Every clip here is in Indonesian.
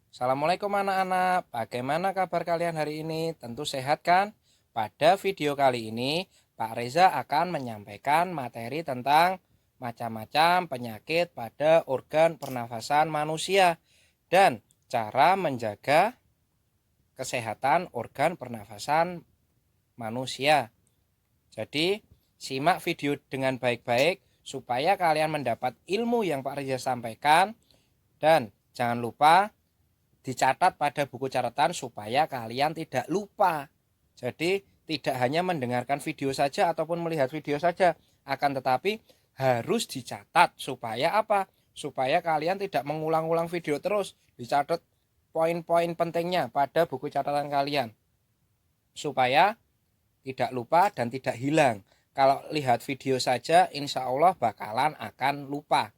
Assalamualaikum anak-anak, bagaimana kabar kalian hari ini? Tentu sehat kan? Pada video kali ini, Pak Reza akan menyampaikan materi tentang macam-macam penyakit pada organ pernafasan manusia dan cara menjaga kesehatan organ pernafasan manusia. Jadi, simak video dengan baik-baik supaya kalian mendapat ilmu yang Pak Reza sampaikan dan jangan lupa dicatat pada buku catatan supaya kalian tidak lupa. Jadi tidak hanya mendengarkan video saja ataupun melihat video saja, akan tetapi harus dicatat supaya apa? Supaya kalian tidak mengulang-ulang video terus. Dicatat poin-poin pentingnya pada buku catatan kalian supaya tidak lupa dan tidak hilang. Kalau lihat video saja insya Allah bakalan akan lupa.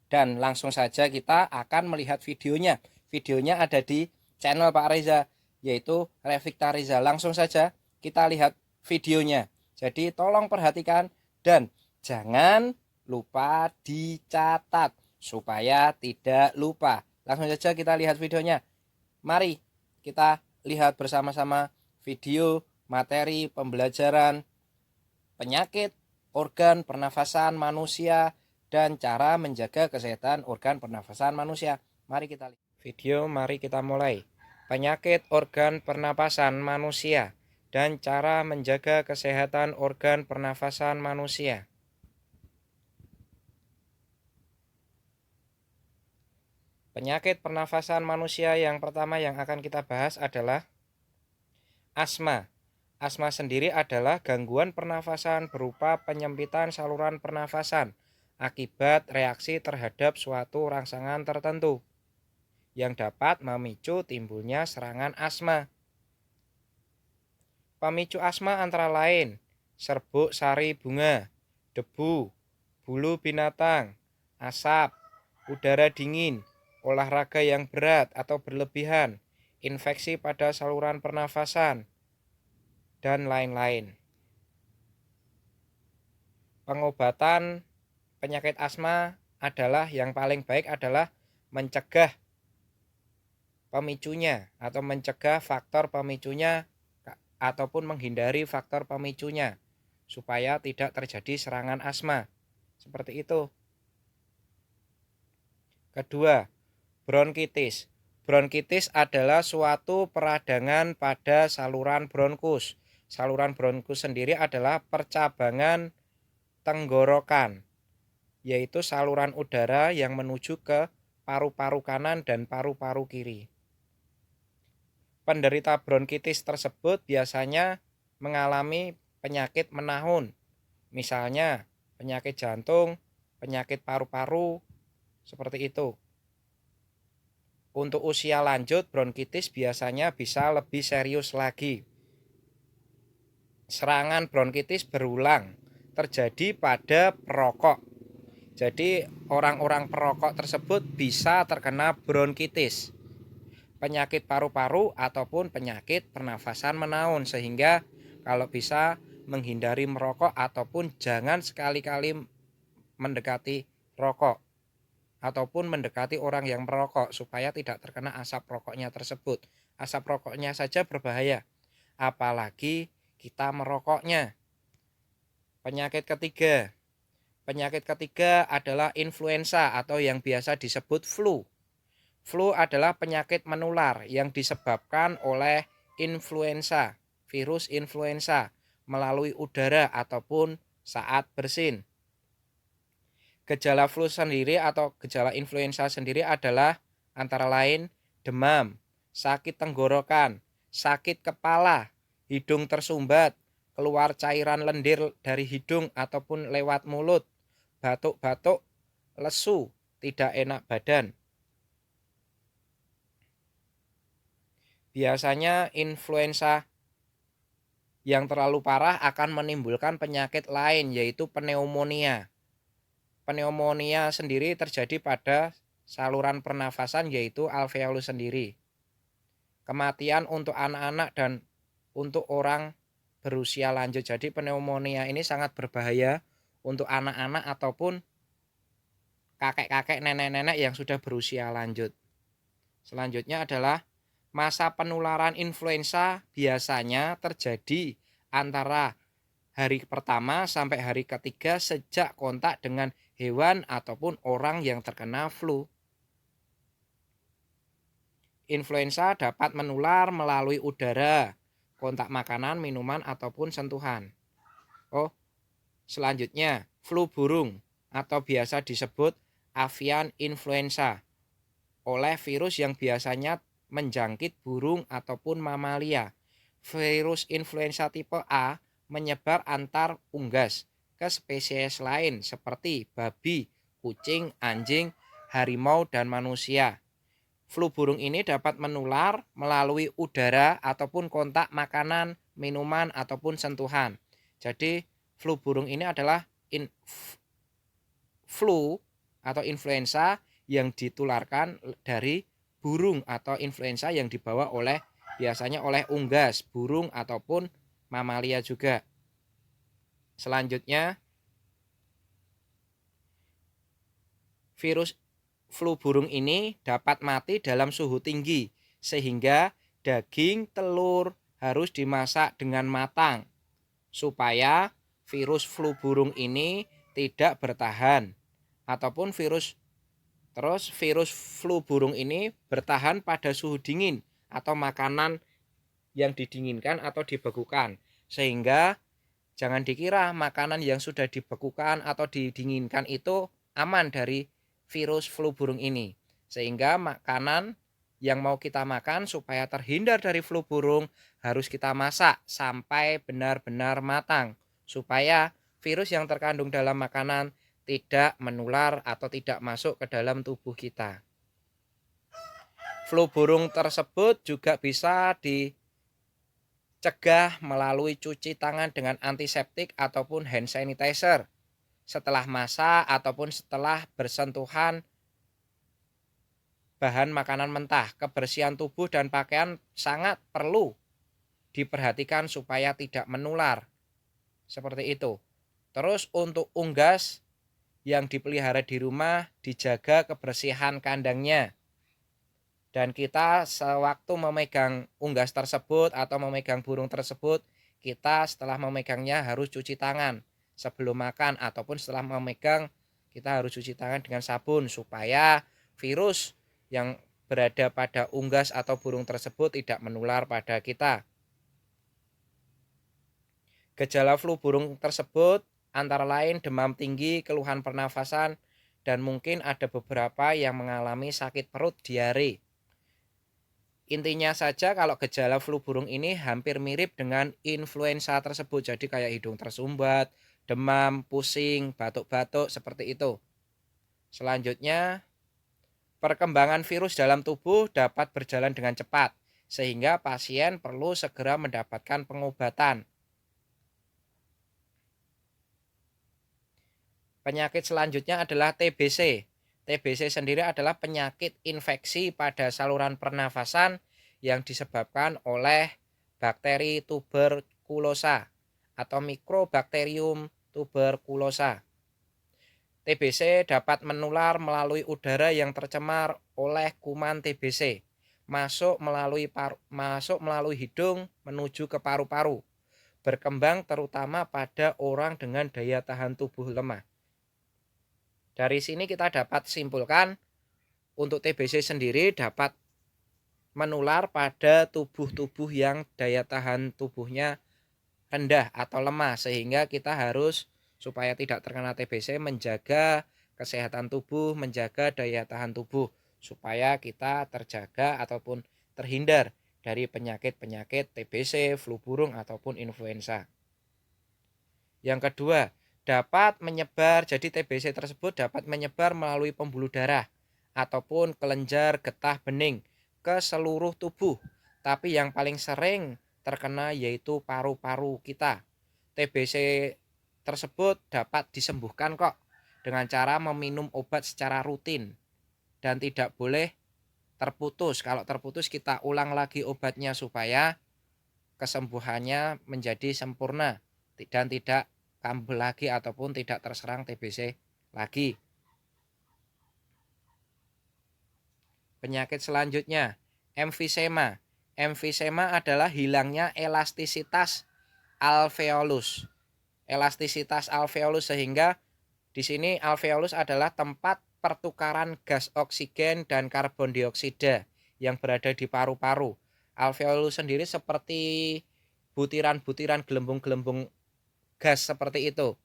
Dan langsung saja kita akan melihat videonya. Videonya ada di channel Pak Reza, yaitu Revikta Reza. Langsung saja kita lihat videonya. Jadi tolong perhatikan dan jangan lupa dicatat supaya tidak lupa. Langsung saja kita lihat videonya. Mari kita lihat bersama-sama video materi pembelajaran penyakit organ pernafasan manusia dan cara menjaga kesehatan organ pernafasan manusia. Mari kita lihat video, mari kita mulai. Penyakit organ pernapasan manusia dan cara menjaga kesehatan organ pernafasan manusia. Penyakit pernafasan manusia yang pertama yang akan kita bahas adalah asma. Asma sendiri adalah gangguan pernafasan berupa penyempitan saluran pernafasan akibat reaksi terhadap suatu rangsangan tertentu yang dapat memicu timbulnya serangan asma. Pemicu asma antara lain serbuk sari bunga, debu, bulu binatang, asap, udara dingin, olahraga yang berat atau berlebihan, infeksi pada saluran pernafasan, dan lain-lain. Pengobatan penyakit asma adalah yang paling baik adalah mencegah pemicunya atau mencegah faktor pemicunya ataupun menghindari faktor pemicunya supaya tidak terjadi serangan asma. Seperti itu. Kedua, bronkitis. Bronkitis adalah suatu peradangan pada saluran bronkus. Saluran bronkus sendiri adalah percabangan tenggorokan, yaitu saluran udara yang menuju ke paru-paru kanan dan paru-paru kiri. Penderita bronkitis tersebut biasanya mengalami penyakit menahun, misalnya penyakit jantung, penyakit paru-paru, seperti itu. Untuk usia lanjut, bronkitis biasanya bisa lebih serius lagi. Serangan bronkitis berulang terjadi pada perokok. Jadi orang-orang perokok tersebut bisa terkena bronkitis, penyakit paru-paru ataupun penyakit pernafasan menahun, sehingga kalau bisa menghindari merokok ataupun jangan sekali-kali mendekati rokok ataupun mendekati orang yang merokok supaya tidak terkena asap rokoknya tersebut. Asap rokoknya saja berbahaya, apalagi kita merokoknya. Penyakit ketiga. Penyakit ketiga adalah influenza atau yang biasa disebut flu. Flu adalah penyakit menular yang disebabkan oleh influenza, virus influenza, melalui udara ataupun saat bersin. Gejala flu sendiri atau gejala influenza sendiri adalah antara lain demam, sakit tenggorokan, sakit kepala, hidung tersumbat, keluar cairan lendir dari hidung ataupun lewat mulut, batuk-batuk, lesu, tidak enak badan. Biasanya influenza yang terlalu parah akan menimbulkan penyakit lain, yaitu pneumonia. Pneumonia sendiri terjadi pada saluran pernafasan, yaitu alveolus sendiri. Kematian untuk anak-anak dan untuk orang berusia lanjut. Jadi pneumonia ini sangat berbahaya untuk anak-anak ataupun kakek-kakek, nenek-nenek yang sudah berusia lanjut. Selanjutnya adalah masa penularan influenza biasanya terjadi antara hari pertama sampai hari ketiga sejak kontak dengan hewan ataupun orang yang terkena flu. Influenza dapat menular melalui udara, kontak makanan, minuman, ataupun sentuhan. Oh, selanjutnya flu burung atau biasa disebut avian influenza oleh virus yang biasanya menjangkit burung ataupun mamalia. Virus influenza tipe A menyebar antar unggas ke spesies lain seperti babi, kucing, anjing, harimau, dan manusia. Flu burung ini dapat menular melalui udara ataupun kontak makanan, minuman, ataupun sentuhan. Jadi flu burung ini adalah flu atau influenza yang ditularkan dari burung atau influenza yang dibawa biasanya oleh unggas, burung, ataupun mamalia juga. Selanjutnya, virus flu burung ini dapat mati dalam suhu tinggi, sehingga daging, telur harus dimasak dengan matang, supaya virus flu burung ini tidak bertahan. Ataupun virus flu burung ini bertahan pada suhu dingin atau makanan yang didinginkan atau dibekukan. Sehingga jangan dikira makanan yang sudah dibekukan atau didinginkan itu aman dari virus flu burung ini. Sehingga makanan yang mau kita makan supaya terhindar dari flu burung harus kita masak sampai benar-benar matang. Supaya virus yang terkandung dalam makanan tidak menular atau tidak masuk ke dalam tubuh kita. Flu burung tersebut juga bisa dicegah melalui cuci tangan dengan antiseptik ataupun hand sanitizer setelah masak ataupun setelah bersentuhan bahan makanan mentah. Kebersihan tubuh dan pakaian sangat perlu diperhatikan supaya tidak menular. Seperti itu. Terus untuk unggas yang dipelihara di rumah, dijaga kebersihan kandangnya. Dan kita sewaktu memegang unggas tersebut atau memegang burung tersebut, kita setelah memegangnya harus cuci tangan sebelum makan, ataupun setelah memegang kita harus cuci tangan dengan sabun supaya virus yang berada pada unggas atau burung tersebut tidak menular pada kita. Gejala flu burung tersebut antara lain demam tinggi, keluhan pernafasan, dan mungkin ada beberapa yang mengalami sakit perut, diare. Intinya saja kalau gejala flu burung ini hampir mirip dengan influenza tersebut. Jadi kayak hidung tersumbat, demam, pusing, batuk-batuk, seperti itu. Selanjutnya, perkembangan virus dalam tubuh dapat berjalan dengan cepat, sehingga pasien perlu segera mendapatkan pengobatan. Penyakit selanjutnya adalah TBC. TBC sendiri adalah penyakit infeksi pada saluran pernafasan yang disebabkan oleh bakteri tuberkulosa atau Mycobacterium tuberculosa. TBC dapat menular melalui udara yang tercemar oleh kuman TBC, masuk melalui hidung menuju ke paru-paru, berkembang terutama pada orang dengan daya tahan tubuh lemah. Dari sini kita dapat simpulkan untuk TBC sendiri dapat menular pada tubuh-tubuh yang daya tahan tubuhnya rendah atau lemah, sehingga kita harus supaya tidak terkena TBC menjaga kesehatan tubuh, menjaga daya tahan tubuh supaya kita terjaga ataupun terhindar dari penyakit-penyakit TBC, flu burung ataupun influenza. Yang kedua, dapat menyebar, jadi TBC tersebut dapat menyebar melalui pembuluh darah ataupun kelenjar getah bening ke seluruh tubuh. Tapi yang paling sering terkena yaitu paru-paru kita. TBC tersebut dapat disembuhkan kok dengan cara meminum obat secara rutin dan tidak boleh terputus. Kalau terputus kita ulang lagi obatnya supaya kesembuhannya menjadi sempurna dan tidak kambuh lagi ataupun tidak terserang TBC lagi. Penyakit selanjutnya, emfisema. Emfisema adalah hilangnya elastisitas alveolus. Elastisitas alveolus sehingga di sini alveolus adalah tempat pertukaran gas oksigen dan karbon dioksida yang berada di paru-paru. Alveolus sendiri seperti butiran-butiran gelembung-gelembung gas seperti itu.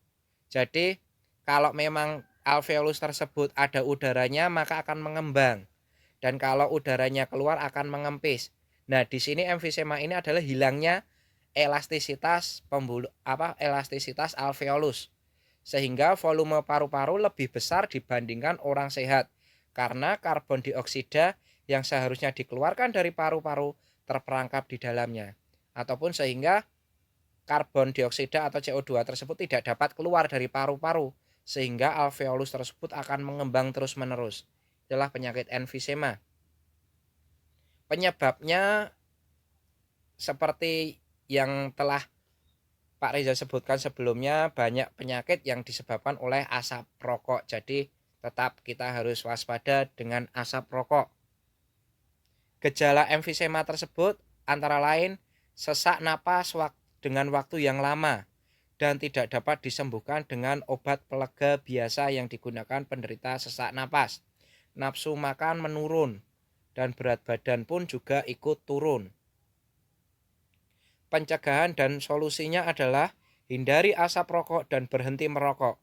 Jadi kalau memang alveolus tersebut ada udaranya maka akan mengembang. Dan kalau udaranya keluar akan mengempis. Nah, di sini emfisema ini adalah hilangnya elastisitas elastisitas alveolus. Sehingga volume paru-paru lebih besar dibandingkan orang sehat. Karena karbon dioksida yang seharusnya dikeluarkan dari paru-paru terperangkap di dalamnya. Ataupun sehingga karbon dioksida atau CO2 tersebut tidak dapat keluar dari paru-paru. Sehingga alveolus tersebut akan mengembang terus-menerus. Itulah penyakit emfisema. Penyebabnya seperti yang telah Pak Reza sebutkan sebelumnya, banyak penyakit yang disebabkan oleh asap rokok. Jadi tetap kita harus waspada dengan asap rokok. Gejala emfisema tersebut antara lain sesak napas dengan waktu yang lama dan tidak dapat disembuhkan dengan obat pelega biasa yang digunakan penderita sesak napas. Nafsu makan menurun dan berat badan pun juga ikut turun. Pencegahan dan solusinya adalah hindari asap rokok dan berhenti merokok.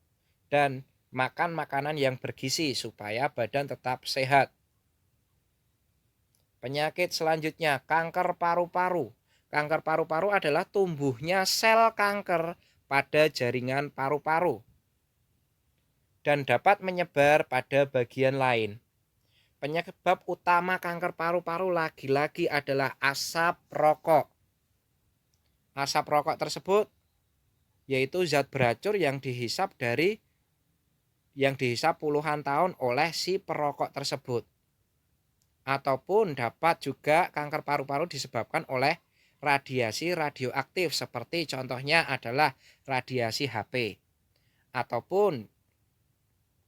Dan makan makanan yang bergizi supaya badan tetap sehat. Penyakit selanjutnya, kanker paru-paru. Kanker paru-paru adalah tumbuhnya sel kanker pada jaringan paru-paru dan dapat menyebar pada bagian lain. Penyebab utama kanker paru-paru lagi-lagi adalah asap rokok. Asap rokok tersebut yaitu zat beracun yang dihisap puluhan tahun oleh si perokok tersebut. Ataupun dapat juga kanker paru-paru disebabkan oleh radiasi radioaktif seperti contohnya adalah radiasi HP. Ataupun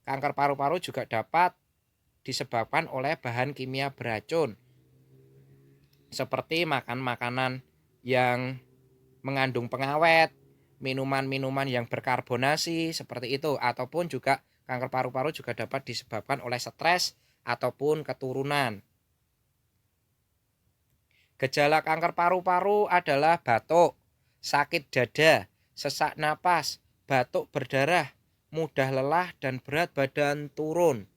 kanker paru-paru juga dapat disebabkan oleh bahan kimia beracun seperti makan makanan yang mengandung pengawet, minuman-minuman yang berkarbonasi seperti itu, ataupun juga kanker paru-paru juga dapat disebabkan oleh stres ataupun keturunan. Gejala kanker paru-paru adalah batuk, sakit dada, sesak napas, batuk berdarah, mudah lelah dan berat badan turun.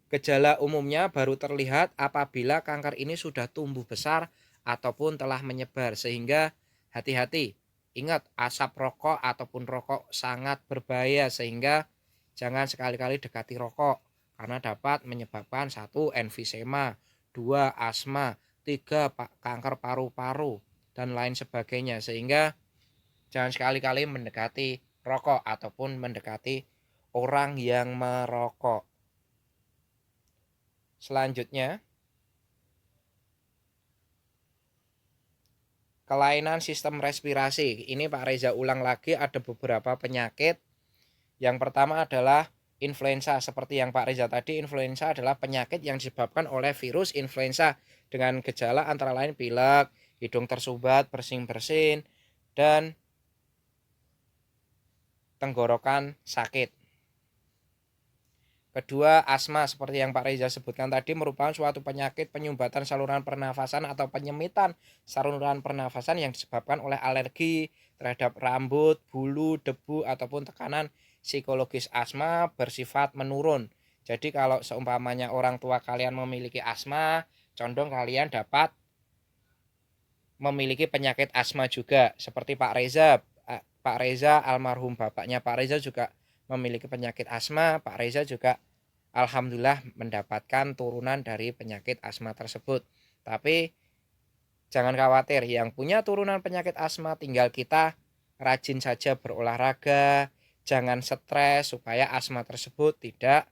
Gejala umumnya baru terlihat apabila kanker ini sudah tumbuh besar ataupun telah menyebar, sehingga hati-hati. Ingat, asap rokok ataupun rokok sangat berbahaya sehingga jangan sekali-kali dekati rokok karena dapat menyebabkan 1. Emfisema, 2. Asma, 3. Kanker paru-paru dan lain sebagainya, sehingga jangan sekali-kali mendekati rokok ataupun mendekati orang yang merokok. Selanjutnya, kelainan sistem respirasi. Ini Pak Reza ulang lagi, ada beberapa penyakit. Yang pertama adalah influenza. Seperti yang Pak Reza tadi, influenza adalah penyakit yang disebabkan oleh virus influenza dengan gejala antara lain pilek, hidung tersumbat, bersin-bersin, dan tenggorokan sakit. Kedua, asma seperti yang Pak Reza sebutkan tadi merupakan suatu penyakit penyumbatan saluran pernafasan atau penyempitan saluran pernafasan yang disebabkan oleh alergi terhadap rambut, bulu, debu ataupun tekanan psikologis. Asma bersifat menurun. Jadi kalau seumpamanya orang tua kalian memiliki asma, condong kalian dapat memiliki penyakit asma juga. Seperti Pak Reza almarhum bapaknya Pak Reza juga memiliki penyakit asma. Pak Reza juga alhamdulillah mendapatkan turunan dari penyakit asma tersebut. Tapi jangan khawatir, yang punya turunan penyakit asma tinggal kita rajin saja berolahraga, jangan stres supaya asma tersebut tidak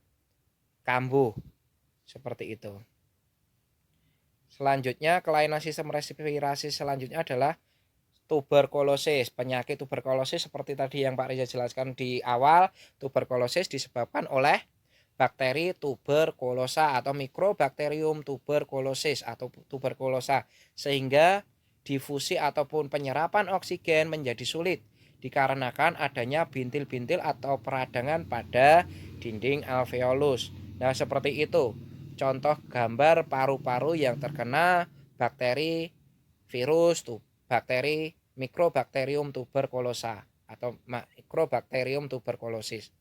kambuh. Seperti itu. Selanjutnya, kelainan sistem respirasi selanjutnya adalah tuberkulosis. Penyakit tuberkulosis seperti tadi yang Pak Reza jelaskan di awal, tuberkulosis disebabkan oleh bakteri tuberkulosa atau Mycobacterium tuberculosis atau tuberkulosa, sehingga difusi ataupun penyerapan oksigen menjadi sulit dikarenakan adanya bintil-bintil atau peradangan pada dinding alveolus. Nah, seperti itu contoh gambar paru-paru yang terkena bakteri virus bakteri Mycobacterium tuberculosa atau Mycobacterium tuberculosis.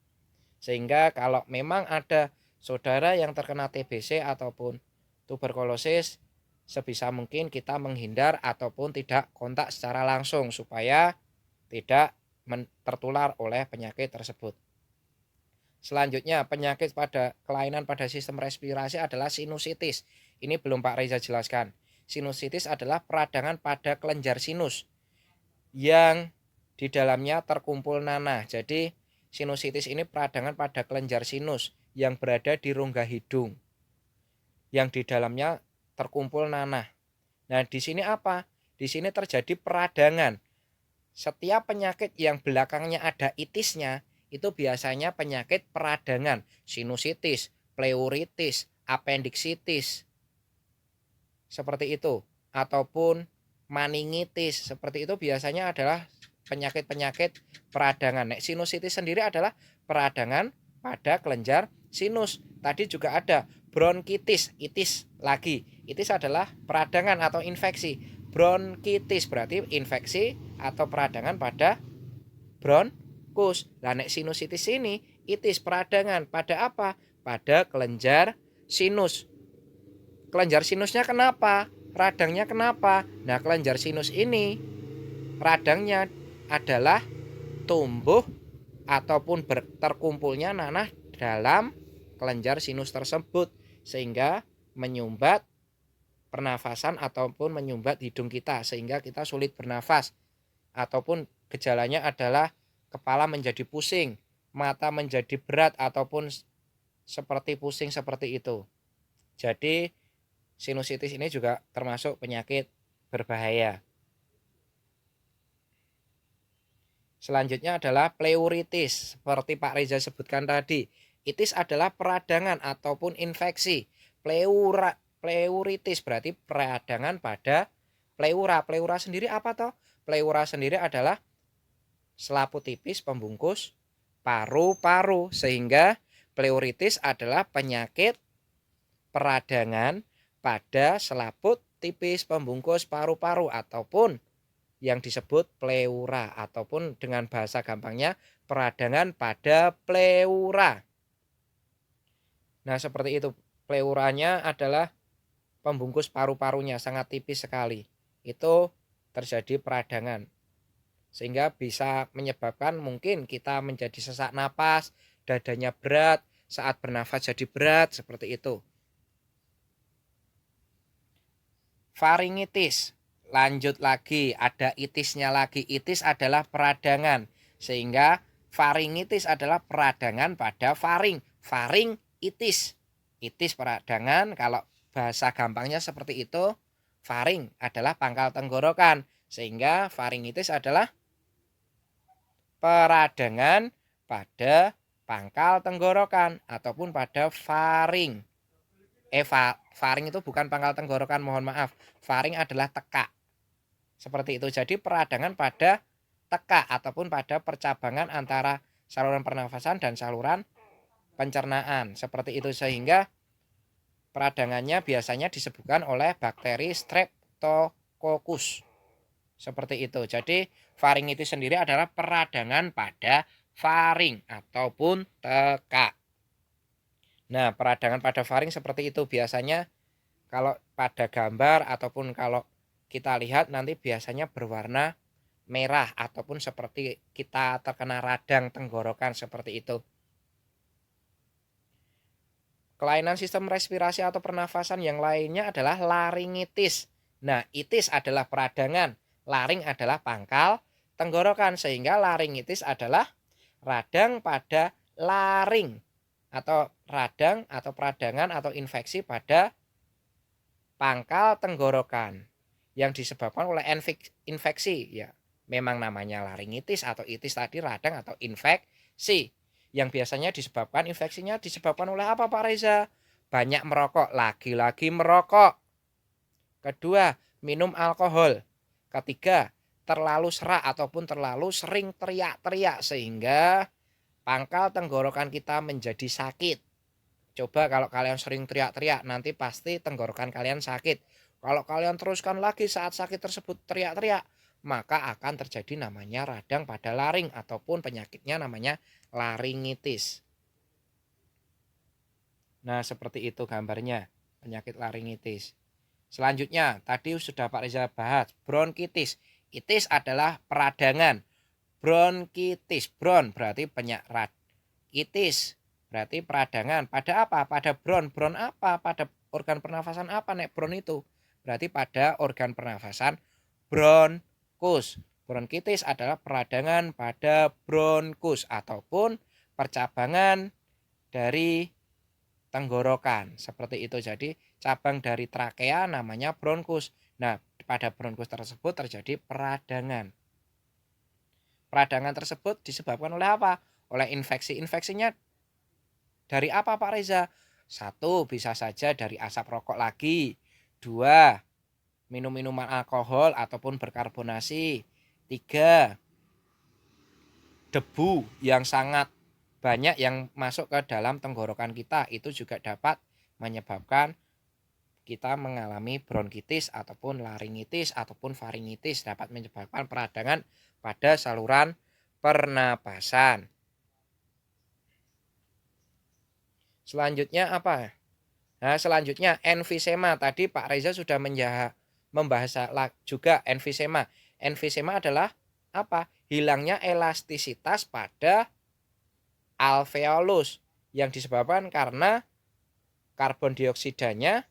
Sehingga kalau memang ada saudara yang terkena TBC ataupun tuberkulosis, sebisa mungkin kita menghindar ataupun tidak kontak secara langsung supaya tidak tertular oleh penyakit tersebut. Selanjutnya, penyakit pada kelainan pada sistem respirasi adalah sinusitis. Ini belum Pak Reza jelaskan. Sinusitis adalah peradangan pada kelenjar sinus yang di dalamnya terkumpul nanah. Jadi sinusitis ini peradangan pada kelenjar sinus yang berada di rongga hidung yang di dalamnya terkumpul nanah. Nah, di sini apa? Di sini terjadi peradangan. Setiap penyakit yang belakangnya ada itisnya itu biasanya penyakit peradangan, sinusitis, pleuritis, apendiksitis. Seperti itu, ataupun meningitis, seperti itu biasanya adalah penyakit-penyakit peradangan. Sinusitis sendiri adalah peradangan pada kelenjar sinus. Tadi juga ada bronkitis, itis lagi. Itis adalah peradangan atau infeksi. Bronkitis berarti infeksi atau peradangan pada bronkus. Lah sinusitis ini itis peradangan pada apa? Pada kelenjar sinus. Kelenjar sinusnya kenapa? Radangnya kenapa? Nah, kelenjar sinus ini radangnya adalah tumbuh ataupun terkumpulnya nanah dalam kelenjar sinus tersebut sehingga menyumbat pernafasan ataupun menyumbat hidung kita sehingga kita sulit bernafas, ataupun gejalanya adalah kepala menjadi pusing, mata menjadi berat ataupun seperti pusing seperti itu. Jadi sinusitis ini juga termasuk penyakit berbahaya. Selanjutnya adalah pleuritis. Seperti Pak Reza sebutkan tadi, itis adalah peradangan ataupun infeksi. Pleuritis berarti peradangan pada pleura. Pleura sendiri apa toh? Pleura sendiri adalah selaput tipis pembungkus paru-paru, sehingga pleuritis adalah penyakit peradangan pada selaput tipis pembungkus paru-paru ataupun yang disebut pleura, ataupun dengan bahasa gampangnya peradangan pada pleura. Nah, seperti itu. Pleuranya adalah pembungkus paru-parunya sangat tipis sekali. Itu terjadi peradangan. Sehingga bisa menyebabkan mungkin kita menjadi sesak napas, dadanya berat, saat bernafas jadi berat, seperti itu. Faringitis. Lanjut lagi, ada itisnya lagi. Itis adalah peradangan, sehingga faringitis adalah peradangan pada faring. Faring itis. Itis peradangan, kalau bahasa gampangnya seperti itu. Faring adalah pangkal tenggorokan, sehingga faringitis adalah peradangan pada pangkal tenggorokan ataupun pada faring. Faring itu bukan pangkal tenggorokan, mohon maaf. Faring adalah tekak. Seperti itu. Jadi peradangan pada tekak ataupun pada percabangan antara saluran pernafasan dan saluran pencernaan. Seperti itu, sehingga peradangannya biasanya disebabkan oleh bakteri Streptococcus. Seperti itu. Jadi faringitis sendiri adalah peradangan pada faring ataupun tekak. Nah, peradangan pada faring seperti itu biasanya kalau pada gambar ataupun kalau kita lihat nanti biasanya berwarna merah ataupun seperti kita terkena radang tenggorokan, seperti itu. Kelainan sistem respirasi atau pernafasan yang lainnya adalah laringitis. Nah, itis adalah peradangan, laring adalah pangkal tenggorokan, sehingga laringitis adalah radang pada laring atau radang atau peradangan atau infeksi pada pangkal tenggorokan yang disebabkan oleh infeksi. Ya, memang namanya laringitis atau itis tadi radang atau infeksi Yang biasanya disebabkan infeksinya disebabkan oleh apa Pak Reza? Banyak merokok, lagi-lagi merokok. Kedua, minum alkohol. Ketiga, terlalu serak ataupun terlalu sering teriak-teriak sehingga pangkal tenggorokan kita menjadi sakit. Coba kalau kalian sering teriak-teriak, nanti pasti tenggorokan kalian sakit. Kalau kalian teruskan lagi saat sakit tersebut teriak-teriak, maka akan terjadi namanya radang pada laring ataupun penyakitnya namanya laringitis. Nah, seperti itu gambarnya, penyakit laringitis. Selanjutnya, tadi sudah Pak Reza bahas, bronkitis. Itis adalah peradangan. Bronkitis, bron berarti penyakit. Itis berarti peradangan. Pada apa? Pada bron. Bron apa? Pada organ pernafasan apa nek bron itu? Berarti pada organ pernafasan bronkus. Bronkitis adalah peradangan pada bronkus ataupun percabangan dari tenggorokan. Seperti itu. Jadi cabang dari trakea namanya bronkus. Nah, pada bronkus tersebut terjadi peradangan. Peradangan tersebut disebabkan oleh apa? Oleh infeksi. Infeksinya dari apa Pak Reza? Satu, bisa saja dari asap rokok lagi. Dua, minum minuman alkohol ataupun berkarbonasi. Tiga, debu yang sangat banyak yang masuk ke dalam tenggorokan kita. Itu juga dapat menyebabkan kita mengalami bronkitis ataupun laringitis ataupun faringitis, dapat menyebabkan peradangan pada saluran pernapasan. Selanjutnya apa? Nah, selanjutnya emfisema. Tadi Pak Reza sudah membahas juga emfisema. Emfisema adalah apa? Hilangnya elastisitas pada alveolus yang disebabkan karena karbon dioksidanya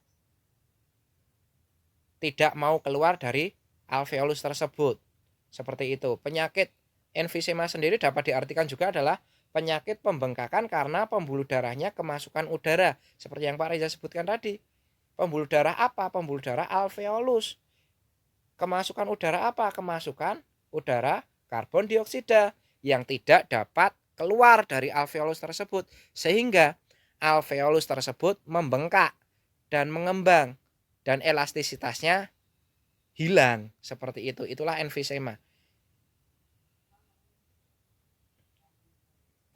tidak mau keluar dari alveolus tersebut. Seperti itu. Penyakit emfisema sendiri dapat diartikan juga adalah penyakit pembengkakan karena pembuluh darahnya kemasukan udara. Seperti yang Pak Reza sebutkan tadi. Pembuluh darah apa? Pembuluh darah alveolus. Kemasukan udara apa? Kemasukan udara karbon dioksida yang tidak dapat keluar dari alveolus tersebut. Sehingga alveolus tersebut membengkak dan mengembang. Dan elastisitasnya hilang. Seperti itu. Itulah emfisema.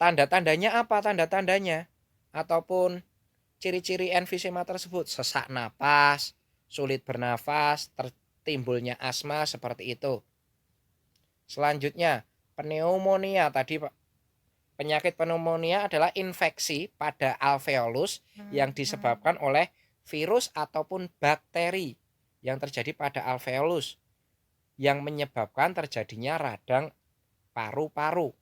Tanda-tandanya apa? Tanda-tandanya ataupun ciri-ciri emfisema tersebut, sesak napas, sulit bernafas, tertimbulnya asma seperti itu. Selanjutnya, pneumonia. Tadi penyakit pneumonia adalah infeksi pada alveolus yang disebabkan oleh virus ataupun bakteri yang terjadi pada alveolus yang menyebabkan terjadinya radang paru-paru.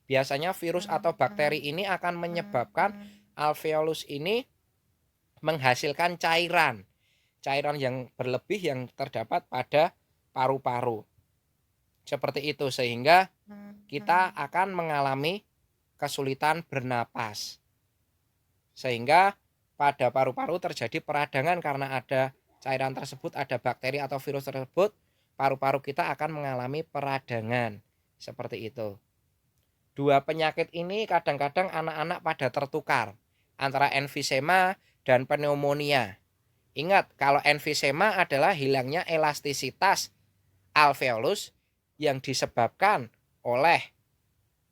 Biasanya virus atau bakteri ini akan menyebabkan alveolus ini menghasilkan cairan. Cairan yang berlebih yang terdapat pada paru-paru. Seperti itu sehingga kita akan mengalami kesulitan bernapas. Sehingga pada paru-paru terjadi peradangan karena ada cairan tersebut, ada bakteri atau virus tersebut, paru-paru kita akan mengalami peradangan. Seperti itu. Dua penyakit ini kadang-kadang anak-anak pada tertukar antara emfisema dan pneumonia. Ingat, kalau emfisema adalah hilangnya elastisitas alveolus yang disebabkan oleh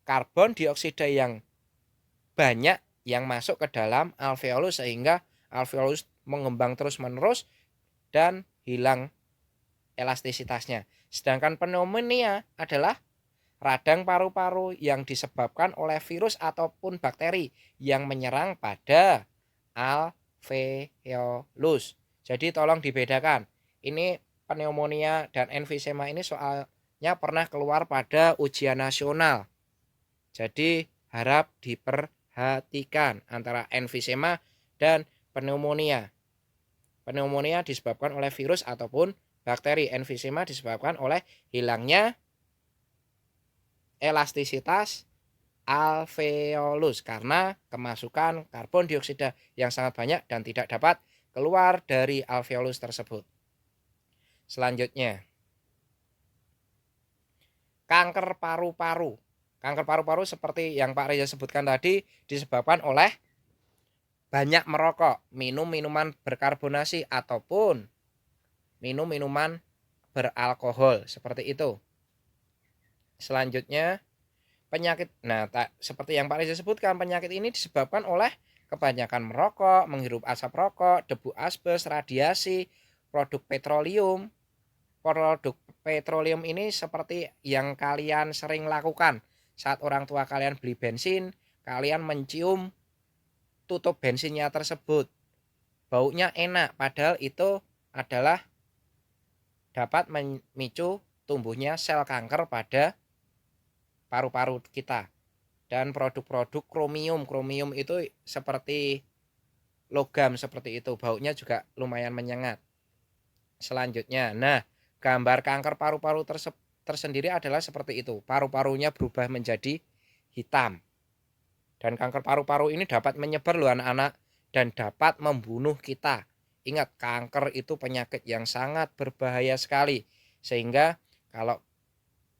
karbon dioksida yang banyak yang masuk ke dalam alveolus sehingga alveolus mengembang terus-menerus dan hilang elastisitasnya. Sedangkan pneumonia adalah radang paru-paru yang disebabkan oleh virus ataupun bakteri yang menyerang pada alveolus. Jadi tolong dibedakan. Ini pneumonia dan emfisema ini soalnya pernah keluar pada ujian nasional. Jadi harap diperhatikan antara emfisema dan pneumonia. Pneumonia disebabkan oleh virus ataupun bakteri. Emfisema disebabkan oleh hilangnya elastisitas alveolus karena kemasukan karbon dioksida yang sangat banyak dan tidak dapat keluar dari alveolus tersebut. Selanjutnya, kanker paru-paru. Kanker paru-paru seperti yang Pak Reza sebutkan tadi disebabkan oleh banyak merokok, minum minuman berkarbonasi ataupun minum minuman beralkohol seperti itu. Selanjutnya penyakit, seperti yang Pak Reza sebutkan, penyakit ini disebabkan oleh kebanyakan merokok, menghirup asap rokok, debu asbes, radiasi, produk petroleum. Produk petroleum ini seperti yang kalian sering lakukan saat orang tua kalian beli bensin, kalian mencium tutup bensinnya tersebut. Baunya enak, padahal itu adalah dapat memicu tumbuhnya sel kanker pada paru-paru kita. Dan produk-produk kromium itu seperti logam seperti itu, baunya juga lumayan menyengat. Selanjutnya, gambar kanker paru-paru tersendiri adalah seperti itu. Paru-parunya berubah menjadi hitam. Dan kanker paru-paru ini dapat menyebar loh anak-anak dan dapat membunuh kita. Ingat, kanker itu penyakit yang sangat berbahaya sekali. Sehingga kalau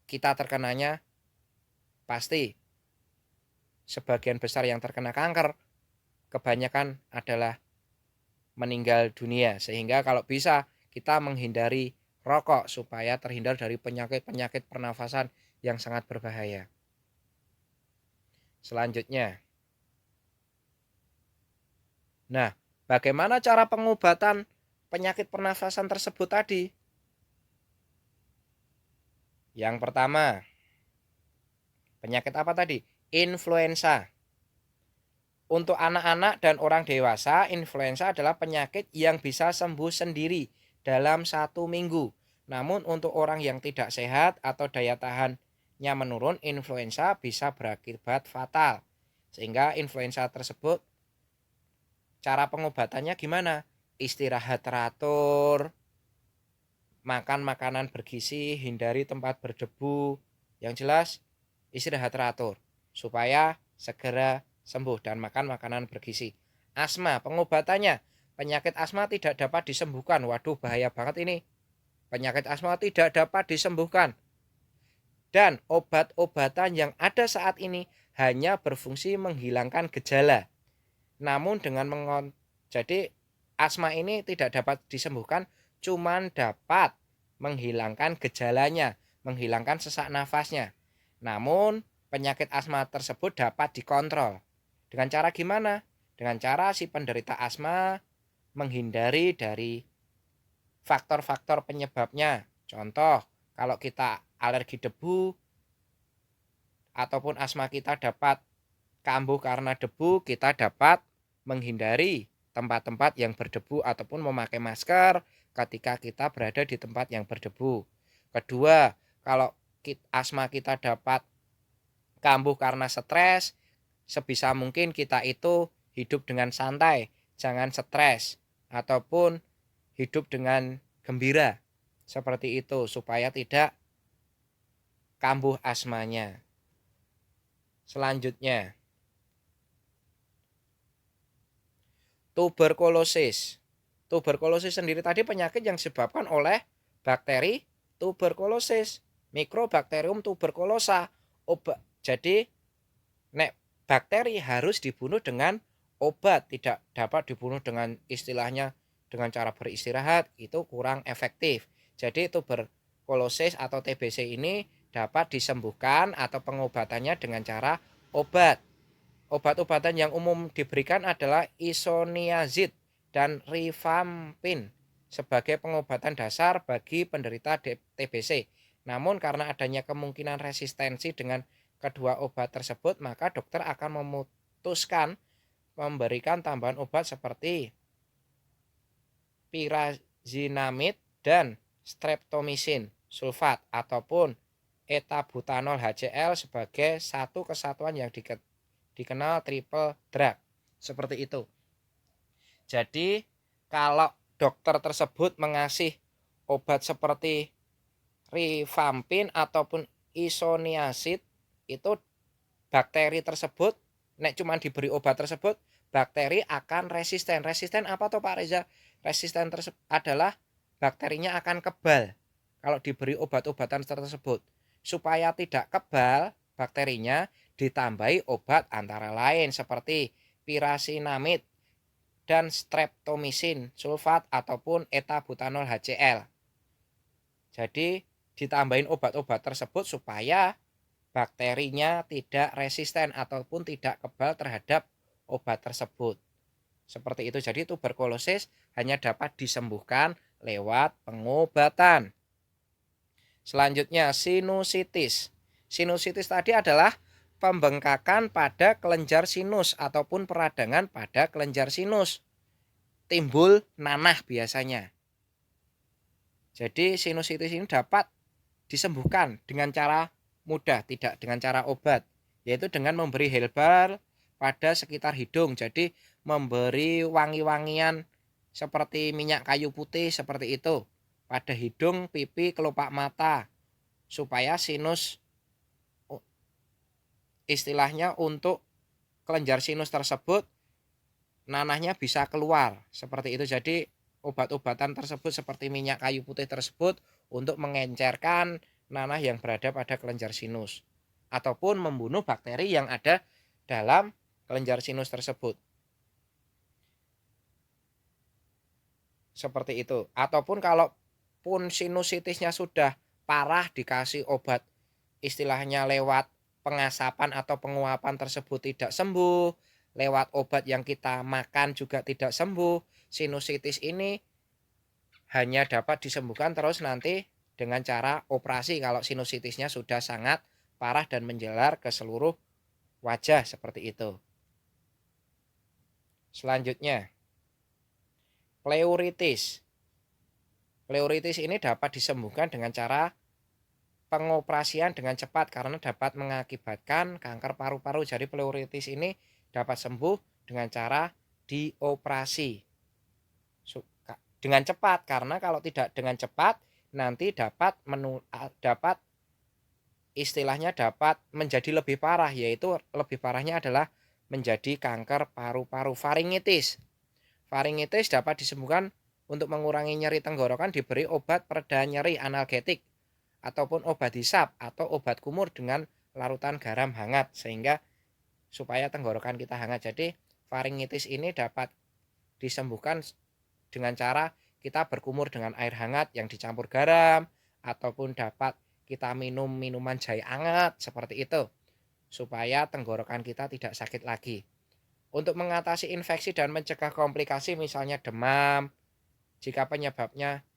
kita terkenanya, pasti sebagian besar yang terkena kanker kebanyakan adalah meninggal dunia. Sehingga kalau bisa kita menghindari rokok supaya terhindar dari penyakit-penyakit pernafasan yang sangat berbahaya. Selanjutnya, bagaimana cara pengobatan penyakit pernafasan tersebut tadi? Yang pertama, penyakit apa tadi? Influenza. Untuk anak-anak dan orang dewasa, influenza adalah penyakit yang bisa sembuh sendiri dalam 1 minggu. Namun untuk orang yang tidak sehat atau daya tahannya menurun, influenza bisa berakibat fatal. Sehingga influenza tersebut, cara pengobatannya gimana? Istirahat teratur, makan makanan bergizi, hindari tempat berdebu. Yang jelas, istirahat teratur supaya segera sembuh dan makan makanan bergizi. Asma, pengobatannya, penyakit asma tidak dapat disembuhkan. Waduh, bahaya banget ini. Penyakit asma tidak dapat disembuhkan. Dan obat-obatan yang ada saat ini hanya berfungsi menghilangkan gejala. Namun jadi asma ini tidak dapat disembuhkan, cuman dapat menghilangkan gejalanya, menghilangkan sesak nafasnya. Namun penyakit asma tersebut dapat dikontrol. Dengan cara gimana? Dengan cara si penderita asma menghindari dari faktor-faktor penyebabnya. Contoh, kalau kita alergi debu ataupun asma kita dapat kambuh karena debu, kita dapat menghindari tempat-tempat yang berdebu ataupun memakai masker ketika kita berada di tempat yang berdebu. Kedua, kalau asma kita dapat kambuh karena stres, sebisa mungkin kita itu hidup dengan santai, jangan stres, ataupun hidup dengan gembira. Seperti itu, supaya tidak kambuh asmanya. Selanjutnya, tuberkulosis. Tuberkulosis sendiri tadi penyakit yang disebabkan oleh bakteri tuberkulosis, Mycobacterium tuberculosa. Jadi bakteri harus dibunuh dengan obat, tidak dapat dibunuh dengan istilahnya dengan cara beristirahat, itu kurang efektif. Jadi tuberkulosis atau TBC ini dapat disembuhkan atau pengobatannya dengan cara obat. Obat-obatan yang umum diberikan adalah isoniazid dan rifampin sebagai pengobatan dasar bagi penderita TBC. Namun karena adanya kemungkinan resistensi dengan kedua obat tersebut, maka dokter akan memutuskan memberikan tambahan obat seperti pyrazinamid dan streptomycin sulfat ataupun etabutanol HCl sebagai satu kesatuan yang dikenal triple drug. Seperti itu. Jadi kalau dokter tersebut mengasih obat seperti rifampin ataupun isoniazid, itu bakteri tersebut cuma diberi obat tersebut, bakteri akan resisten. Resisten apa tuh Pak Reza? Resisten adalah bakterinya akan kebal kalau diberi obat-obatan tersebut. Supaya tidak kebal, bakterinya ditambahi obat antara lain seperti pirasinamid dan streptomisin sulfat ataupun etabutanol HCl. Jadi ditambahin obat-obat tersebut supaya bakterinya tidak resisten ataupun tidak kebal terhadap obat tersebut. Seperti itu. Jadi tuberkulosis hanya dapat disembuhkan lewat pengobatan. Selanjutnya sinusitis. Sinusitis tadi adalah pembengkakan pada kelenjar sinus ataupun peradangan pada kelenjar sinus. Timbul nanah biasanya. Jadi sinusitis ini dapat disembuhkan dengan cara mudah, tidak dengan cara obat, yaitu dengan memberi herbal pada sekitar hidung. Jadi memberi wangi-wangian seperti minyak kayu putih seperti itu pada hidung, pipi, kelopak mata supaya sinus, istilahnya untuk kelenjar sinus tersebut nanahnya bisa keluar seperti itu. Jadi obat-obatan tersebut seperti minyak kayu putih tersebut untuk mengencerkan nanah yang berada pada kelenjar sinus ataupun membunuh bakteri yang ada dalam kelenjar sinus tersebut. Seperti itu. Ataupun kalau pun sinusitisnya sudah parah, dikasih obat istilahnya lewat pengasapan atau penguapan tersebut tidak sembuh, lewat obat yang kita makan juga tidak sembuh, sinusitis ini hanya dapat disembuhkan terus nanti dengan cara operasi kalau sinusitisnya sudah sangat parah dan menjalar ke seluruh wajah seperti itu. Selanjutnya, pleuritis. Pleuritis ini dapat disembuhkan dengan cara pengoperasian dengan cepat karena dapat mengakibatkan kanker paru-paru. Jadi pleuritis ini dapat sembuh dengan cara dioperasi dengan cepat, karena kalau tidak dengan cepat nanti dapat istilahnya dapat menjadi lebih parah, yaitu lebih parahnya adalah menjadi kanker paru-paru. Faringitis. Faringitis dapat disembuhkan untuk mengurangi nyeri tenggorokan, diberi obat pereda nyeri analgetik ataupun obat hisap atau obat kumur dengan larutan garam hangat sehingga supaya tenggorokan kita hangat. Jadi faringitis ini dapat disembuhkan dengan cara kita berkumur dengan air hangat yang dicampur garam ataupun dapat kita minum minuman jahe hangat seperti itu supaya tenggorokan kita tidak sakit lagi. Untuk mengatasi infeksi dan mencegah komplikasi misalnya demam, jika penyebabnya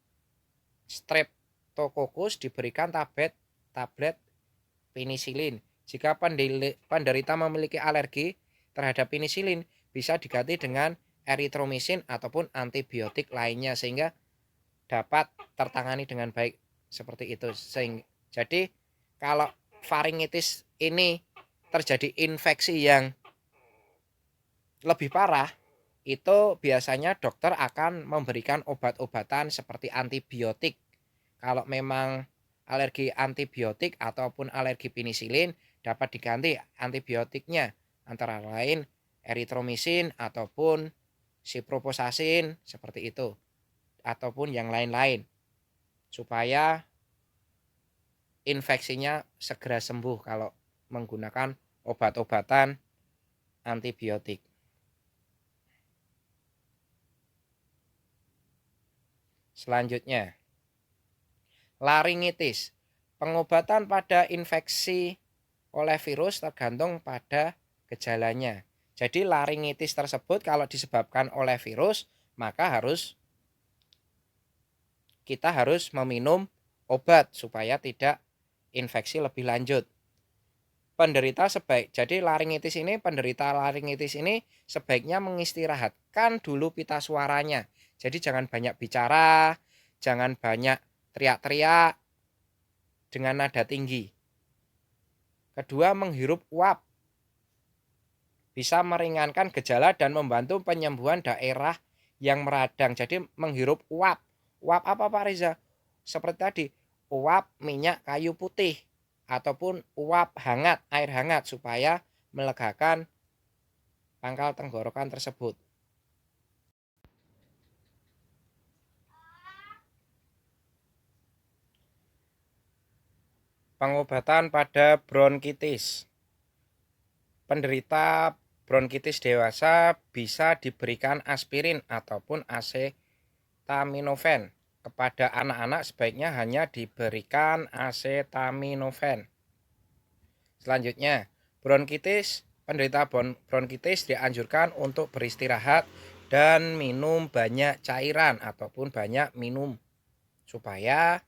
streptococcus diberikan tablet penisilin. Jika penderita memiliki alergi terhadap penisilin bisa diganti dengan eritromisin ataupun antibiotik lainnya sehingga dapat tertangani dengan baik seperti itu. Jadi kalau faringitis ini terjadi infeksi yang lebih parah, itu biasanya dokter akan memberikan obat-obatan seperti antibiotik. Kalau memang alergi antibiotik ataupun alergi penisilin dapat diganti antibiotiknya antara lain eritromisin ataupun ciprofloxacin seperti itu ataupun yang lain-lain supaya infeksinya segera sembuh kalau menggunakan obat-obatan antibiotik. Selanjutnya, laringitis. Pengobatan pada infeksi oleh virus tergantung pada gejalanya. Jadi laringitis tersebut kalau disebabkan oleh virus, maka kita harus meminum obat supaya tidak infeksi lebih lanjut. Jadi penderita laringitis ini sebaiknya mengistirahatkan dulu pita suaranya. Jadi jangan banyak bicara, jangan banyak teriak-teriak dengan nada tinggi. Kedua, menghirup uap bisa meringankan gejala dan membantu penyembuhan daerah yang meradang. Jadi menghirup uap. Uap apa Pak Reza? Seperti tadi, uap minyak kayu putih ataupun uap hangat, air hangat supaya melegakan pangkal tenggorokan tersebut. Pengobatan pada bronkitis. Penderita bronkitis dewasa bisa diberikan aspirin ataupun acetaminophen. Kepada anak-anak sebaiknya hanya diberikan acetaminophen. Selanjutnya, penderita bronkitis dianjurkan untuk beristirahat dan minum banyak cairan ataupun banyak minum supaya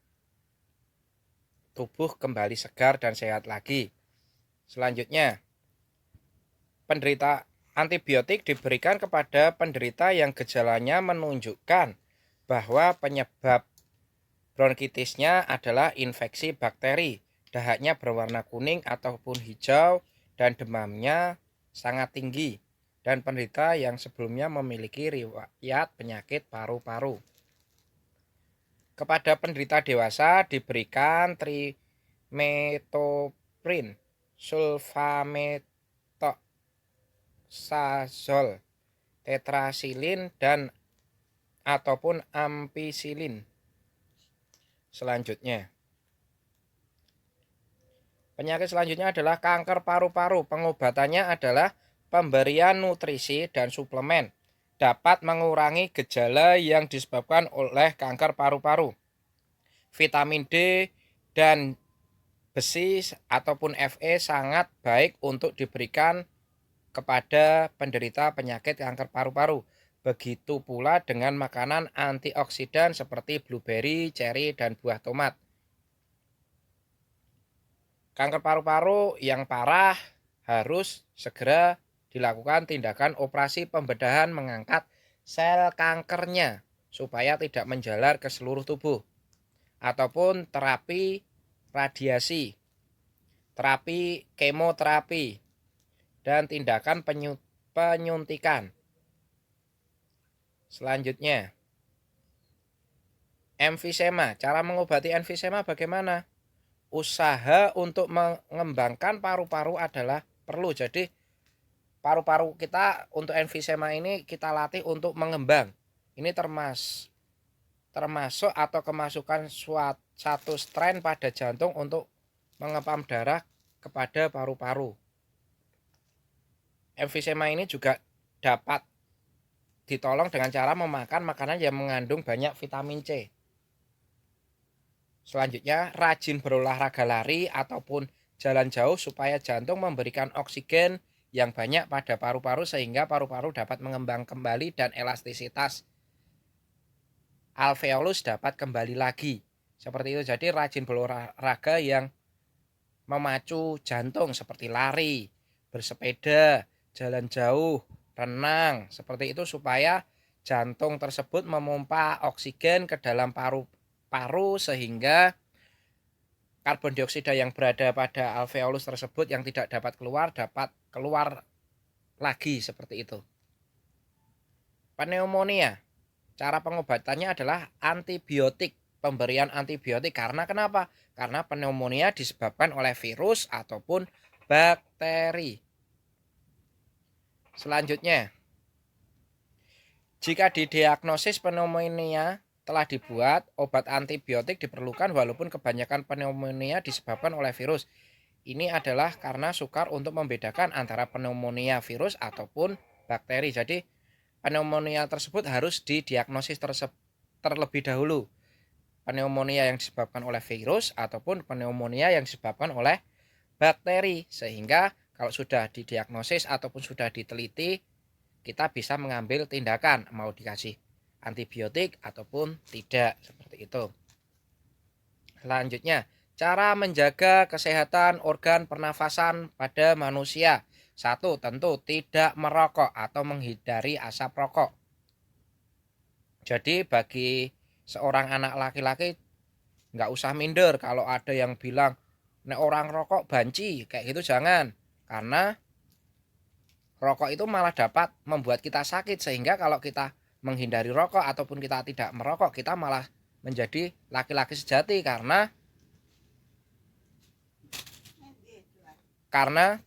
tubuh kembali segar dan sehat lagi. Selanjutnya, penderita antibiotik diberikan kepada penderita yang gejalanya menunjukkan bahwa penyebab bronkitisnya adalah infeksi bakteri, dahaknya berwarna kuning ataupun hijau, dan demamnya sangat tinggi, dan penderita yang sebelumnya memiliki riwayat penyakit paru-paru. Kepada penderita dewasa diberikan trimethoprim, sulfamethoxazole, tetrasilin, dan ataupun ampicillin. Selanjutnya, penyakit selanjutnya adalah kanker paru-paru. Pengobatannya adalah pemberian nutrisi dan suplemen. Dapat mengurangi gejala yang disebabkan oleh kanker paru-paru. Vitamin D dan besi ataupun Fe sangat baik untuk diberikan kepada penderita penyakit kanker paru-paru. Begitu pula dengan makanan antioksidan seperti blueberry, ceri, dan buah tomat. Kanker paru-paru yang parah harus segera dilakukan tindakan operasi pembedahan mengangkat sel kankernya supaya tidak menjalar ke seluruh tubuh, ataupun terapi radiasi, terapi kemoterapi, dan tindakan penyuntikan. Selanjutnya, emfisema. Cara mengobati emfisema bagaimana? Usaha untuk mengembangkan paru-paru adalah perlu. Jadi paru-paru kita untuk emfisema ini kita latih untuk mengembang. Ini termasuk atau kemasukan satu strain pada jantung untuk mengepam darah kepada paru-paru. Emfisema ini juga dapat ditolong dengan cara memakan makanan yang mengandung banyak vitamin C. Selanjutnya, rajin berolahraga lari ataupun jalan jauh supaya jantung memberikan oksigen yang banyak pada paru-paru sehingga paru-paru dapat mengembang kembali dan elastisitas alveolus dapat kembali lagi. Seperti itu. Jadi rajin berolahraga yang memacu jantung seperti lari, bersepeda, jalan jauh, renang, seperti itu supaya jantung tersebut memompa oksigen ke dalam paru-paru sehingga karbon dioksida yang berada pada alveolus tersebut yang tidak dapat keluar lagi seperti itu. Pneumonia. Cara pengobatannya adalah antibiotik. Pemberian antibiotik karena kenapa? Karena pneumonia disebabkan oleh virus ataupun bakteri. Selanjutnya, jika didiagnosis pneumonia telah dibuat, obat antibiotik diperlukan walaupun kebanyakan pneumonia disebabkan oleh virus. Ini adalah karena sukar untuk membedakan antara pneumonia virus ataupun bakteri. Jadi pneumonia tersebut harus didiagnosis terlebih dahulu. Pneumonia yang disebabkan oleh virus ataupun pneumonia yang disebabkan oleh bakteri. Sehingga kalau sudah didiagnosis ataupun sudah diteliti, kita bisa mengambil tindakan mau dikasih antibiotik ataupun tidak, seperti itu. Selanjutnya, cara menjaga kesehatan organ pernafasan pada manusia. 1. Tentu tidak merokok atau menghindari asap rokok. Jadi bagi seorang anak laki-laki nggak usah minder kalau ada yang bilang nek orang rokok banci, kayak gitu jangan. Karena rokok itu malah dapat membuat kita sakit, sehingga kalau kita menghindari rokok ataupun kita tidak merokok, kita malah menjadi laki-laki sejati karena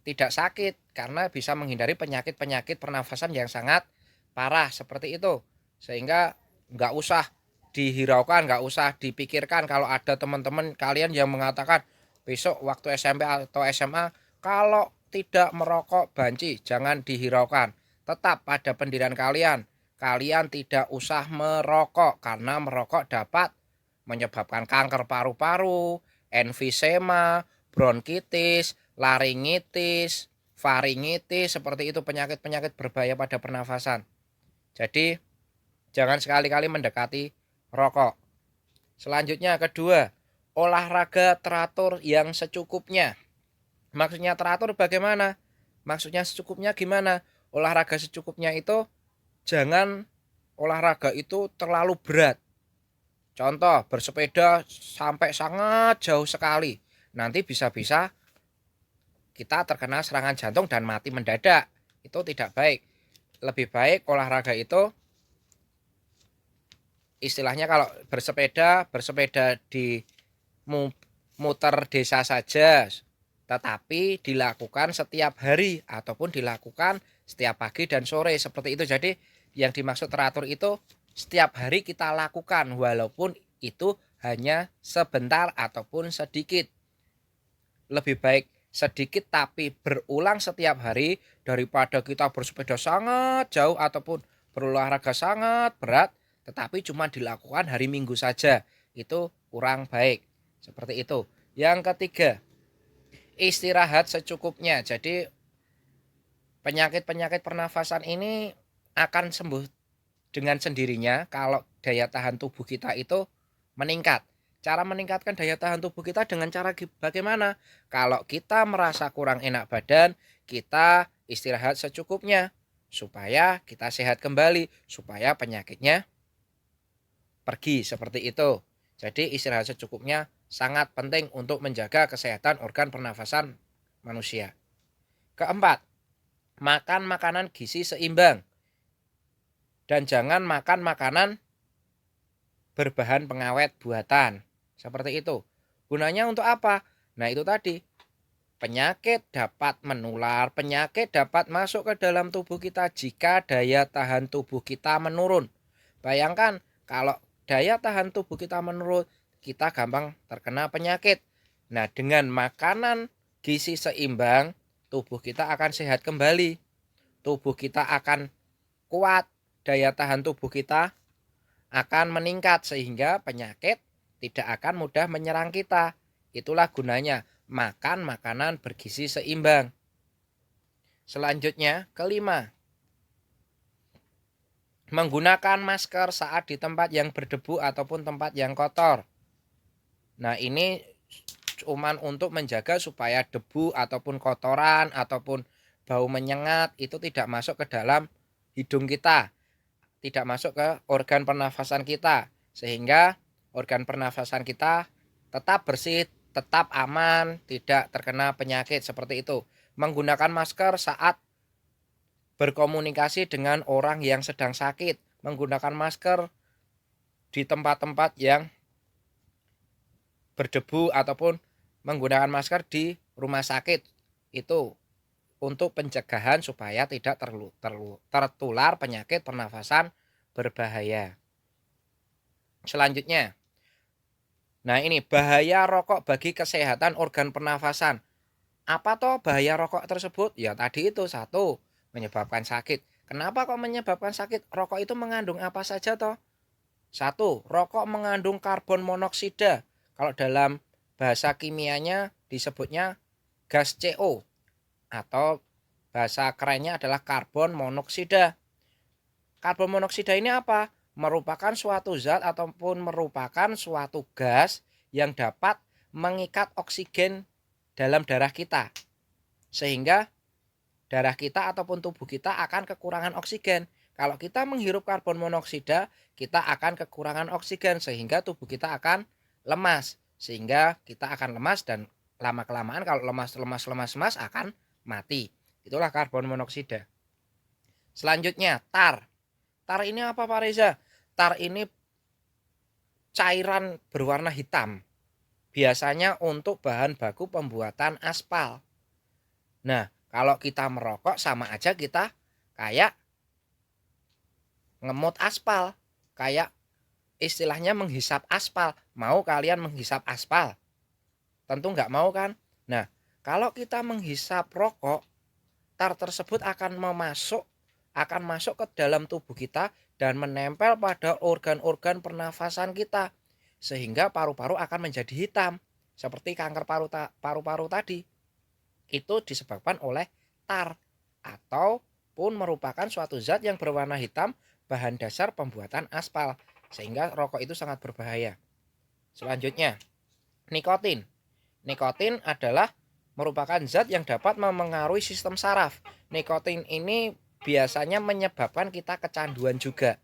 tidak sakit, karena bisa menghindari penyakit-penyakit pernafasan yang sangat parah seperti itu. Sehingga nggak usah dihiraukan, nggak usah dipikirkan kalau ada teman-teman kalian yang mengatakan besok waktu SMP atau SMA, kalau tidak merokok banci, jangan dihiraukan. Tetap pada pendirian kalian, kalian tidak usah merokok karena merokok dapat menyebabkan kanker paru-paru, emfisema, bronkitis, laringitis, faringitis, seperti itu penyakit-penyakit berbahaya pada pernafasan. Jadi jangan sekali-kali mendekati rokok. Selanjutnya kedua, olahraga teratur yang secukupnya. Maksudnya teratur bagaimana? Maksudnya secukupnya gimana? Olahraga secukupnya itu jangan olahraga itu terlalu berat. Contoh, bersepeda sampai sangat jauh sekali. Nanti bisa-bisa kita terkena serangan jantung dan mati mendadak. Itu tidak baik. Lebih baik olahraga itu istilahnya kalau bersepeda di muter desa saja, tetapi dilakukan setiap hari ataupun dilakukan setiap pagi dan sore seperti itu. Jadi yang dimaksud teratur itu setiap hari kita lakukan walaupun itu hanya sebentar ataupun sedikit. Lebih baik sedikit tapi berulang setiap hari daripada kita bersepeda sangat jauh ataupun berolahraga sangat berat tetapi cuma dilakukan hari Minggu saja. Itu kurang baik. Seperti itu. Yang ketiga, istirahat secukupnya. Jadi penyakit-penyakit pernafasan ini akan sembuh dengan sendirinya kalau daya tahan tubuh kita itu meningkat. Cara meningkatkan daya tahan tubuh kita dengan cara bagaimana? Kalau kita merasa kurang enak badan, kita istirahat secukupnya supaya kita sehat kembali, supaya penyakitnya pergi seperti itu. Jadi istirahat secukupnya sangat penting untuk menjaga kesehatan organ pernafasan manusia. Keempat, makan makanan gizi seimbang. Dan jangan makan makanan berbahan pengawet buatan. Seperti itu. Gunanya untuk apa? Nah itu tadi. Penyakit dapat menular, penyakit dapat masuk ke dalam tubuh kita jika daya tahan tubuh kita menurun. Bayangkan kalau daya tahan tubuh kita menurun, kita gampang terkena penyakit. Nah dengan makanan gizi seimbang, tubuh kita akan sehat kembali. Tubuh kita akan kuat, daya tahan tubuh kita akan meningkat sehingga penyakit tidak akan mudah menyerang kita. Itulah gunanya makan makanan bergizi seimbang. Selanjutnya, kelima, menggunakan masker saat di tempat yang berdebu ataupun tempat yang kotor. Nah, ini cuman untuk menjaga supaya debu ataupun kotoran ataupun bau menyengat itu tidak masuk ke dalam hidung kita, tidak masuk ke organ pernafasan kita, sehingga organ pernafasan kita tetap bersih, tetap aman, tidak terkena penyakit seperti itu. Menggunakan masker saat berkomunikasi dengan orang yang sedang sakit, menggunakan masker di tempat-tempat yang berdebu ataupun menggunakan masker di rumah sakit itu untuk pencegahan supaya tidak tertular penyakit pernafasan berbahaya. Selanjutnya, nah ini bahaya rokok bagi kesehatan organ pernafasan. Apa toh bahaya rokok tersebut? Ya tadi itu, satu, menyebabkan sakit. Kenapa kok menyebabkan sakit? Rokok itu mengandung apa saja toh? Satu, rokok mengandung karbon monoksida. Kalau dalam bahasa kimianya disebutnya gas CO atau bahasa kerennya adalah karbon monoksida. Karbon monoksida ini apa? Merupakan suatu zat ataupun merupakan suatu gas yang dapat mengikat oksigen dalam darah kita. Sehingga darah kita ataupun tubuh kita akan kekurangan oksigen. Kalau kita menghirup karbon monoksida, kita akan kekurangan oksigen sehingga tubuh kita akan lemas. Sehingga kita akan lemas dan lama-kelamaan kalau lemas akan mati. Itulah karbon monoksida. Selanjutnya, tar. Tar ini apa Pak Reza? Tar ini cairan berwarna hitam. Biasanya untuk bahan baku pembuatan aspal. Nah, kalau kita merokok sama aja kita kayak ngemut aspal. Kayak istilahnya menghisap aspal. Mau kalian menghisap aspal? Tentu nggak mau kan? Nah, kalau kita menghisap rokok, tar tersebut akan masuk ke dalam tubuh kita dan menempel pada organ-organ pernafasan kita, sehingga paru-paru akan menjadi hitam seperti kanker paru-paru tadi. Itu disebabkan oleh tar ataupun merupakan suatu zat yang berwarna hitam, bahan dasar pembuatan aspal, sehingga rokok itu sangat berbahaya. Selanjutnya, nikotin. Nikotin adalah merupakan zat yang dapat memengaruhi sistem saraf. Nikotin ini biasanya menyebabkan kita kecanduan juga.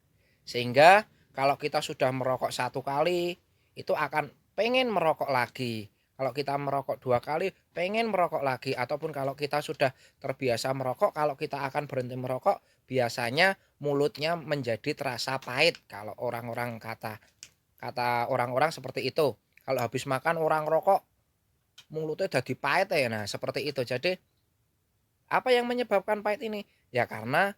Sehingga kalau kita sudah merokok 1 kali, itu akan pengen merokok lagi. Kalau kita merokok 2 kali, pengen merokok lagi. Ataupun kalau kita sudah terbiasa merokok, kalau kita akan berhenti merokok, biasanya mulutnya menjadi terasa pahit. Kalau orang-orang kata orang-orang seperti itu. Kalau habis makan orang rokok, mulutnya jadi pahit ya. Nah, seperti itu. Jadi, apa yang menyebabkan pahit ini? Ya karena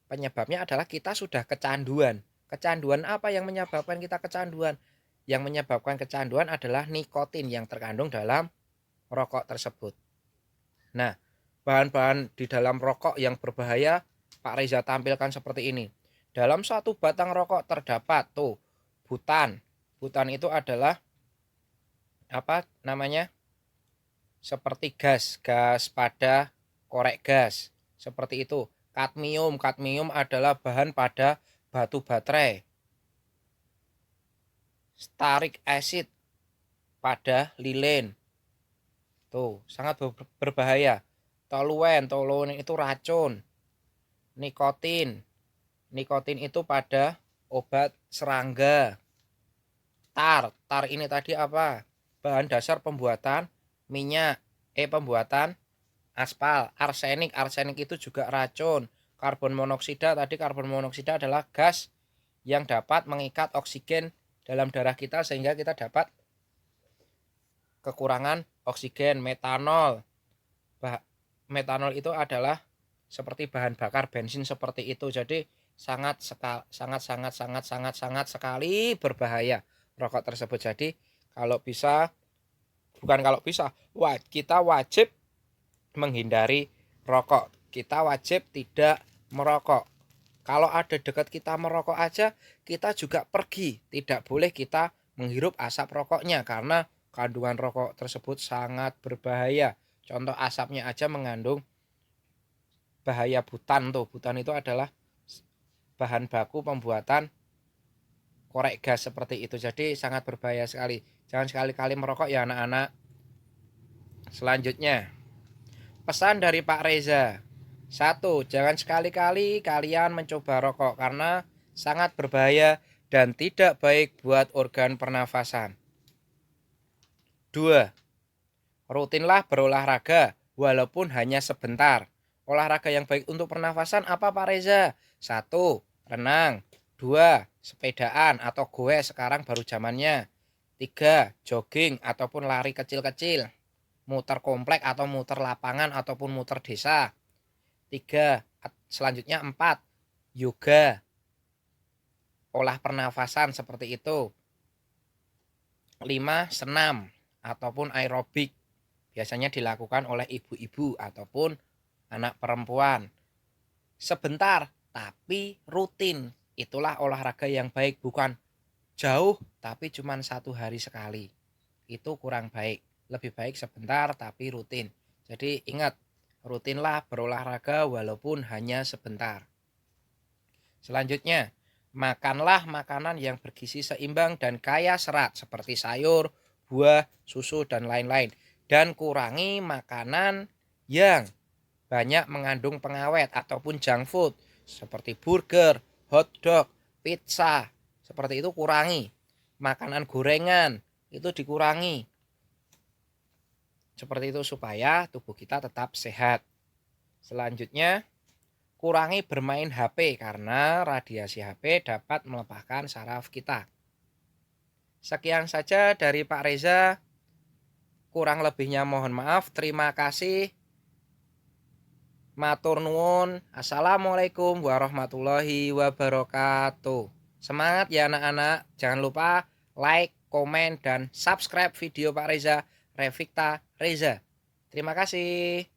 penyebabnya adalah kita sudah kecanduan. Kecanduan apa yang menyebabkan kita kecanduan? Yang menyebabkan kecanduan adalah nikotin yang terkandung dalam rokok tersebut. Nah, bahan-bahan di dalam rokok yang berbahaya Pak Reza tampilkan seperti ini. Dalam satu batang rokok terdapat tuh butan. Butan itu adalah apa namanya? Seperti gas pada korek gas. Seperti itu. Kadmium adalah bahan pada batu baterai. Stearic acid pada lilin. Tuh, sangat berbahaya. Toluen itu racun. Nikotin itu pada obat serangga. Tar ini tadi apa? Bahan dasar pembuatan minyak, pembuatan aspal. Arsenik itu juga racun. Karbon monoksida adalah gas yang dapat mengikat oksigen dalam darah kita sehingga kita dapat kekurangan oksigen. Metanol itu adalah seperti bahan bakar bensin seperti itu. Jadi sangat sekali berbahaya rokok tersebut. Jadi kita wajib menghindari rokok. Kita wajib tidak merokok. Kalau ada dekat kita merokok aja, kita juga pergi. Tidak boleh kita menghirup asap rokoknya karena kandungan rokok tersebut sangat berbahaya. Contoh asapnya aja mengandung bahaya butan tuh. Butan itu adalah bahan baku pembuatan korek gas seperti itu. Jadi sangat berbahaya sekali. Jangan sekali-kali merokok ya anak-anak. Selanjutnya, pesan dari Pak Reza. 1. Jangan sekali-kali kalian mencoba rokok karena sangat berbahaya dan tidak baik buat organ pernafasan. 2. Rutinlah berolahraga walaupun hanya sebentar. Olahraga yang baik untuk pernafasan apa Pak Reza? 1. Renang. 2. Sepedaan atau goes, sekarang baru zamannya. 3. Jogging ataupun lari kecil-kecil. Muter komplek atau muter lapangan ataupun muter desa. 3. Selanjutnya 4. Yoga. Olah pernafasan seperti itu. 5. Senam ataupun aerobik. Biasanya dilakukan oleh ibu-ibu ataupun anak perempuan. Sebentar tapi rutin. Itulah olahraga yang baik, bukan jauh tapi cuma 1 hari sekali. Itu kurang baik. Lebih baik sebentar tapi rutin. Jadi ingat, rutinlah berolahraga walaupun hanya sebentar. Selanjutnya, makanlah makanan yang bergizi seimbang dan kaya serat seperti sayur, buah, susu, dan lain-lain. Dan kurangi makanan yang banyak mengandung pengawet ataupun junk food seperti burger, hotdog, pizza. Seperti itu kurangi. Makanan gorengan itu dikurangi. Seperti itu supaya tubuh kita tetap sehat. Selanjutnya, kurangi bermain HP karena radiasi HP dapat melemahkan saraf kita. Sekian saja dari Pak Reza. Kurang lebihnya mohon maaf. Terima kasih. Matur nuwun. Assalamualaikum warahmatullahi wabarakatuh. Semangat ya anak-anak. Jangan lupa like, komen, dan subscribe video Pak Reza Revikta Reza. Terima kasih.